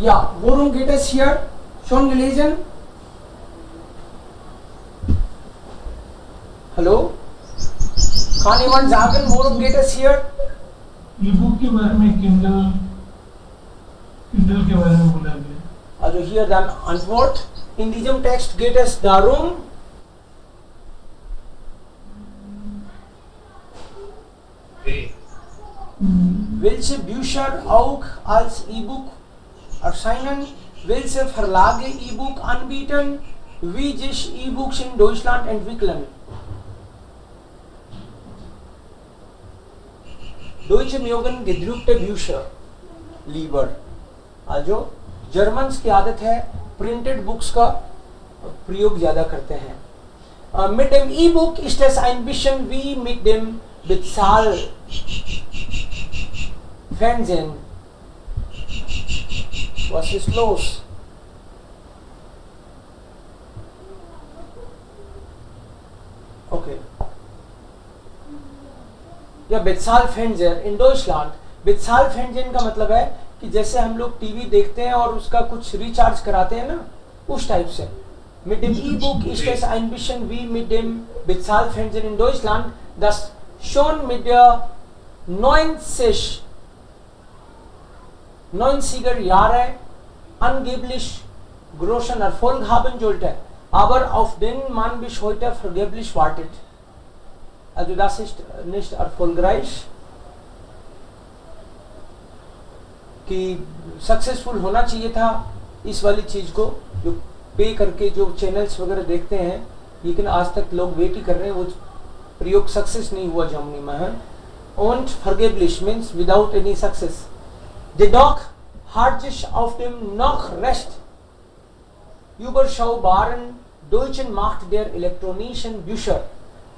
Ja, worum geht es hier? Schon gelesen? Hallo? Kann jemand sagen, worum geht es hier? E-book के बारे में, Kindle के बारे में बोला गया. Also hier dann Antwort. In diesem Text geht es darum, welche Bücher auch als E-Book erscheinen, welche Verlage E-Book anbieten, wie sich E-Books in Deutschland entwickeln. Deutsche mögen gedruckte Bücher lieber. Also Germans की आदत है printed books का प्रयोग ज्यादा करते हैं. Mit dem E-Book ist es ein bisschen wie mit dem Bezahlfernsehen. Was ist los? Okay. Ja, Bezahlfernsehen in Deutschland. Bezahlfernsehen का मतलब है कि जैसे हम लोग टीवी देखते हैं और उसका कुछ रिचार्ज कराते हैं ना, उस टाइप से. Mit dem E-Book ist es ein bisschen wie mit dem Bezahlfernsehen in Deutschland, das schon mit der 90er Jahre angeblich großen Erfolg haben sollte, aber auf den man bis heute vergeblich wartet. Also das ist nicht erfolgreich. कि successful होना चाहिए था इस वाली चीज को, जो पे करके जो चैनल्स वगैरह देखते हैं, लेकिन आज तक लोग वेट ही कर रहे हैं. वो प्रयोग सक्सेस नहीं हुआ जर्मनी में है. Und vergeblich means without any success. Jedoch hat sich auf dem noch recht überschaubaren deutschen Markt der elektronischen Bücher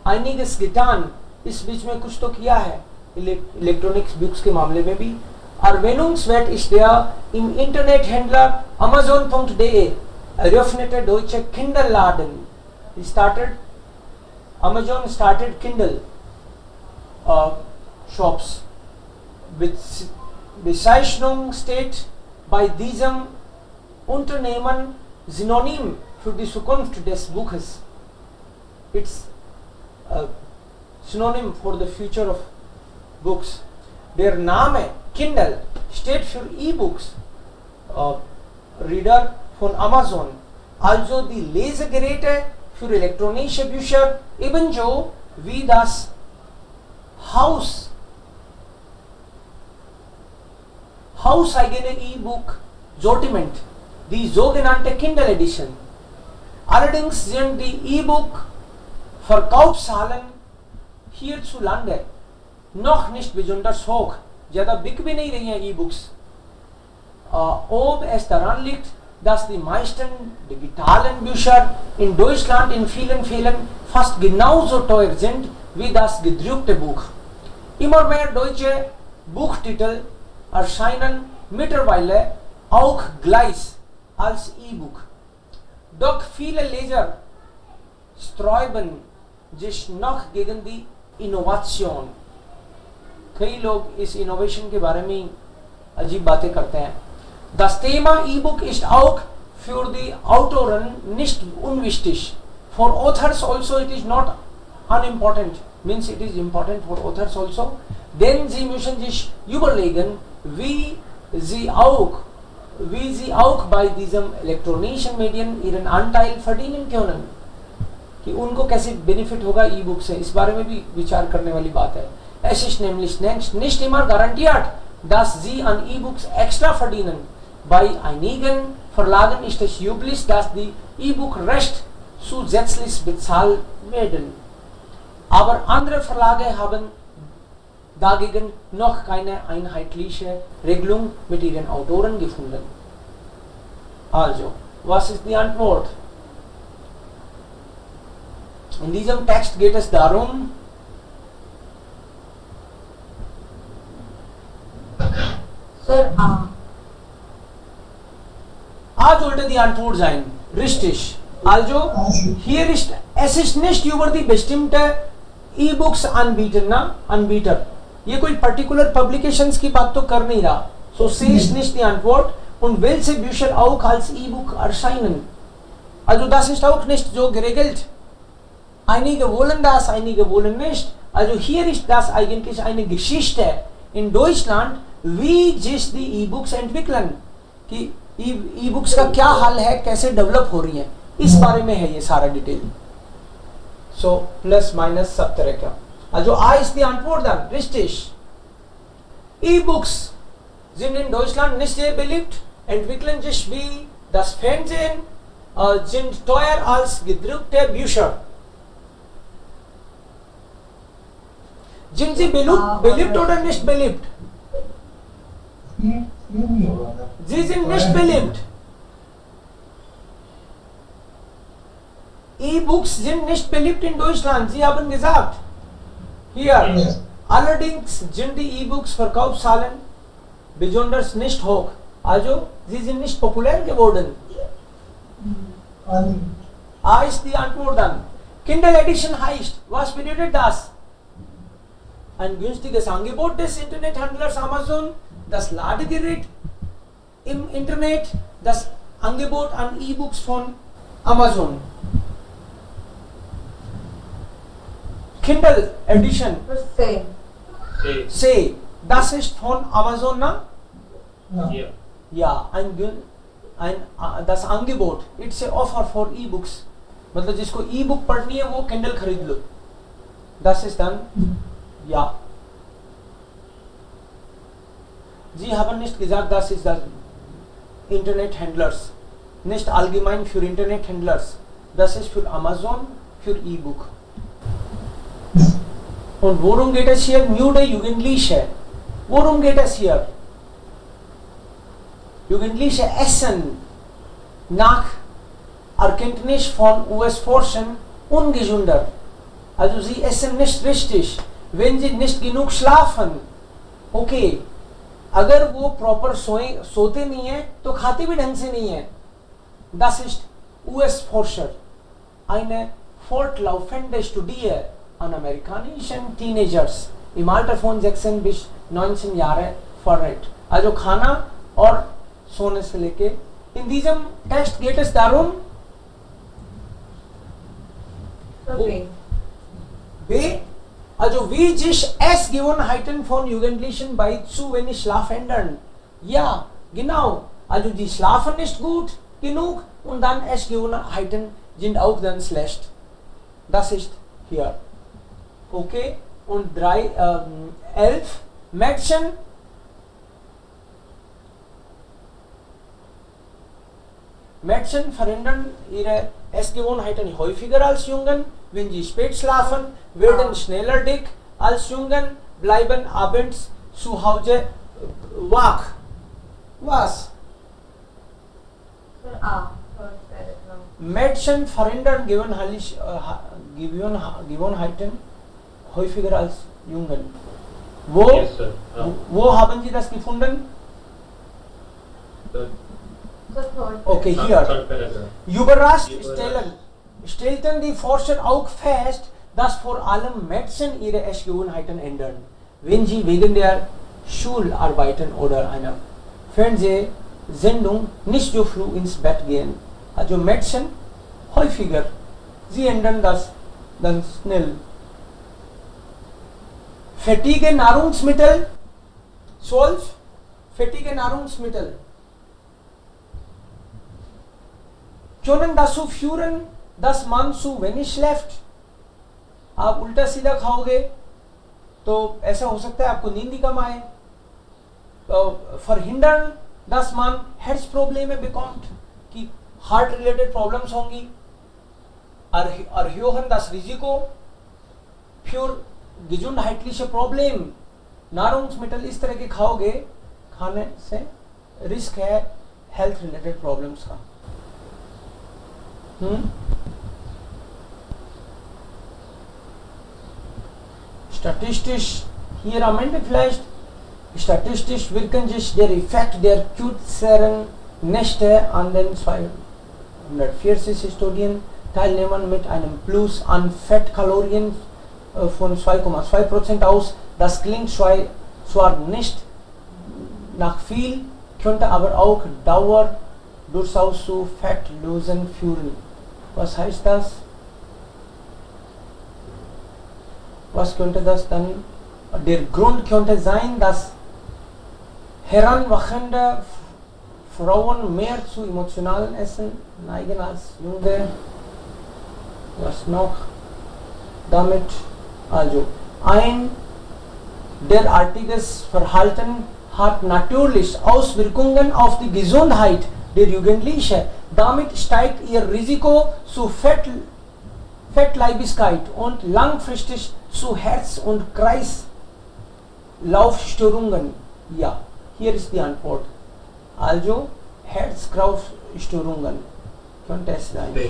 einiges getan. इस बीच में कुछ तो किया है इलेक्ट्रॉनिक्स बुक्स के मामले में भी. Erwähnungswert ist der im Internethändler Amazon.de eröffnete deutsche Kindle-Laden. Amazon started Kindle shops. Bezeichnung steht bei diesem Unternehmen synonym für die Zukunft des Buches. It's a synonym for the future of books. Der Name Kindle steht für E-Books, Reader von Amazon, also die Lesegeräte für elektronische Bücher, ebenso wie das hauseigene E-Book-Sortiment, die sogenannte Kindle Edition. Allerdings sind die E-Book-Verkaufszahlen hierzulande noch nicht besonders hoch. ज्यादा बिक भी नहीं रही हैं E-Books. Ob es daran liegt, dass die meisten digitalen Bücher in Deutschland in vielen Fällen fast genauso teuer sind wie das gedruckte Buch. Immer mehr deutsche Buchtitel erscheinen mittlerweile auch gleich als E-Book. Doch viele Leser sträuben sich noch gegen die Innovation. कई लोग इस innovation के बारे में अजीब बातें करते हैं. Das Thema E-Book ist auch für die Autoren nicht unwichtig. For authors also it is not unimportant. Means it is important for authors also. Denn sie müssen sich überlegen, wie sie auch bei diesem elektronischen Medien ihren Anteil verdienen können. कि उनको कैसे benefit होगा E-Book से, इस बारे में भी विचार करने वाली बात है. Es ist nämlich nicht immer garantiert, dass Sie an E-Books extra verdienen. Bei einigen Verlagen ist es üblich, dass die E-Book-Recht zusätzlich bezahlt werden. Aber andere Verlage haben dagegen noch keine einheitliche Regelung mit ihren Autoren gefunden. Also, was ist die Antwort? In diesem Text geht es darum, A sollte die Antwort sein. Richtig. Also, hier ist, es ist nicht über die bestimmte E-Books Anbieter. ये कोई particular publications की बात तो कर नहीं रहा. So C ist nicht die Antwort. und welche Bücher auch als E-Book erscheinen. Also das ist auch nicht so geregelt. Einige wollen das, einige wollen nicht. Also hier ist das eigentlich eine Geschichte in Deutschland, wie sich die E-Books entwickeln, कि E-Books का क्या हाल है, कैसे develop हो रही है, इस बारे में है ये सारा डिटेल. So plus minus सब तरह का. Also A ist die Antwort dann, richtig. E-Books sind in Deutschland nicht sehr beliebt, entwickeln sich wie das Fernsehen, sind teuer als gedruckte Bücher. Sind sie beliebt oder nicht beliebt? ये नहीं होगा ना। Sie sind nicht beliebt. E-Books sind nicht beliebt in Deutschland, Sie haben gesagt. Hier. Yes. Allerdings sind die E-Books Verkaufszahlen besonders nicht hoch. Also, sie sind nicht populär geworden. आदि A ist die Antwort dann. Kindle Edition heißt, was bedeutet das? Ein günstiges Angebot des Internethändlers Amazon, das Ladegerät im Internet, das Angebot an E-Books von Amazon. Kindle Edition, Say. say, das ist von Amazon, na? हाँ। Ja, das Angebot, it's a offer for E-Books. मतलब जिसको E-Book पढ़नी है वो Kindle खरीद लो. Das ist dann, ja. Sie haben nicht gesagt, das ist das Internethändlers. Nicht allgemein für Internethändlers. Das ist für Amazon, für E-Book. Und worum geht es hier? Nieuwe Jugendliche. Worum geht es hier? Jugendliche essen nach Erkenntnis von US-Forschern ungesünder. Also sie essen nicht richtig, wenn sie nicht genug schlafen. Okay, अगर वो proper सोते नहीं है तो खाते भी ढंग से नहीं है. Das ist US-Forscher. Eine fortlaufende Studie an amerikanischen Teenagers im Alter von 16 bis 19 Jahre verrät. Also खाना और सोने से लेके. In diesem Test geht es darum, Okay. B, also wie sich Essgewohnheiten von Jugendlichen bei zu wenig Schlaf ändern. Ja, genau. Also die schlafen nicht gut genug und dann Essgewohnheiten sind auch dann schlecht. Das ist hier. Okay, und 11, Mädchen verändern ihre Essgewohnheiten häufiger als Jungen. Wenn sie spät schlafen, werden schneller dick als Jungen, bleiben abends zu Hause wach. Was? A. First paragraph. Mädchen verändern Gewohnheiten häufiger als Jungen. Wo, Yes, sir. wo haben Sie das gefunden? The So third. Okay, hier. third paragraph. Überrascht Überrascht. stellten die Forscher auch fest, dass vor allem Mädchen ihre Essgewohnheiten ändern, wenn sie wegen der Schularbeiten oder einer Fernsehsendung nicht so früh ins Bett gehen. Also Mädchen häufiger, sie ändern das dann schnell. Fettige Nahrungsmittel, 12 fettige Nahrungsmittel können dazu führen, dass man zu wenig schläft. आप उल्टा सीधा खाओगे तो ऐसा हो सकता है आपको नींद ही कम आए. Verhindern, dass man Herzprobleme bekommt, कि हार्ट रिलेटेड प्रॉब्लम्स होंगी. Erhöhen das Risiko für gesundheitliche Probleme. नाhrungsmittel इस तरह के खाओगे, खाने से रिस्क है हेल्थ रिलेटेड प्रॉब्लम्स का. Statistisch, hier am Ende vielleicht, statistisch wirken sich der Effekt der kürzeren Nächte an den 240 Studienteilnehmern mit einem Plus an Fettkalorien von 2,2% aus. Das klingt zwar nicht nach viel, könnte aber auch Dauer durchaus zu Fettlösen führen. Was heißt das? Was könnte das dann? Der Grund könnte sein, dass heranwachsende Frauen mehr zu emotionalen Essen neigen als junge. Was noch? Damit, also ein derartiges Verhalten hat natürlich Auswirkungen auf die Gesundheit der Jugendlichen. Damit steigt ihr Risiko zu Fettleibigkeit und langfristig zu Herz- und Kreislaufstörungen. Ja, hier ist die Antwort. Also Herz-Kreislaufstörungen könnte es sein. B.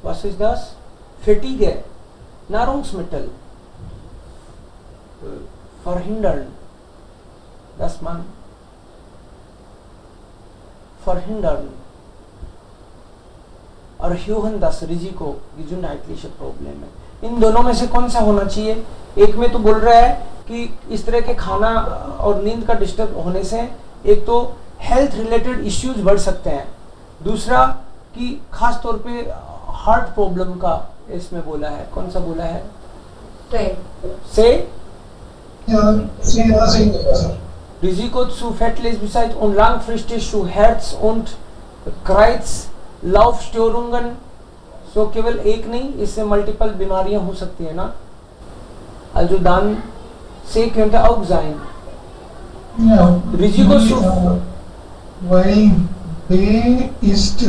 Was ist das? Fatigue, Nahrungsmittel verhindern, dass man verhindern, erhöhen das Risiko gesundheitliche Probleme. इन दोनों में से कौन सा होना चाहिए? एक में तो बोल रहा है कि इस तरह के खाना और नींद का डिस्टर्ब होने से एक तो हेल्थ रिलेटेड इश्यूज बढ़ सकते हैं, दूसरा कि खास तौर पे हार्ट प्रॉब्लम का इसमें बोला है. कौन सा बोला है? से Risiko zu Fettleibigkeit und langfristig zu Herz- und Kreislaufstörungen. So केवल एक नहीं, इससे मल्टीपल बीमारियां हो सकती है ना. Also dann C könnte auch sein. Ja, Risiko zu weil B ist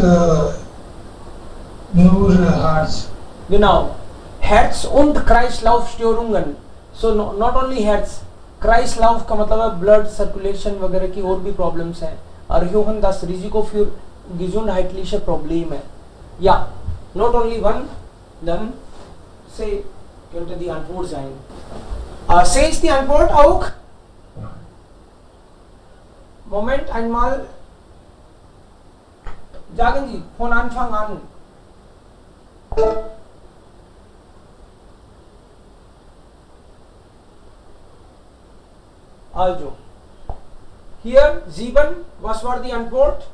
nur Herz. genau Herz- und Kreislaufstörungen. So not only Herz, Kreislauf का मतलब है ब्लड सर्कुलेशन वगैरह की और भी प्रॉब्लम्स हैं. Erhöhen das Risiko für gesundheitliche Probleme. Ja, not only one, dann C könnte die Antwort sein. C ist die Antwort auch. Moment einmal. Sagen Sie von Anfang an. Also, hier 7, was war die Antwort?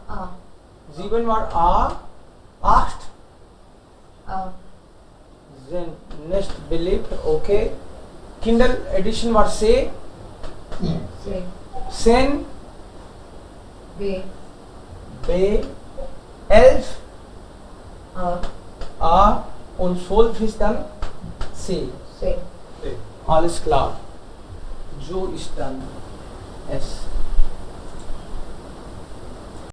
A. 7 war A, 8 sind nicht beliebt, okay. Kindle Edition war C, C. 10 B. B, 11 A. A und 12 ist dann C. C. Alles klar. So ist dann S.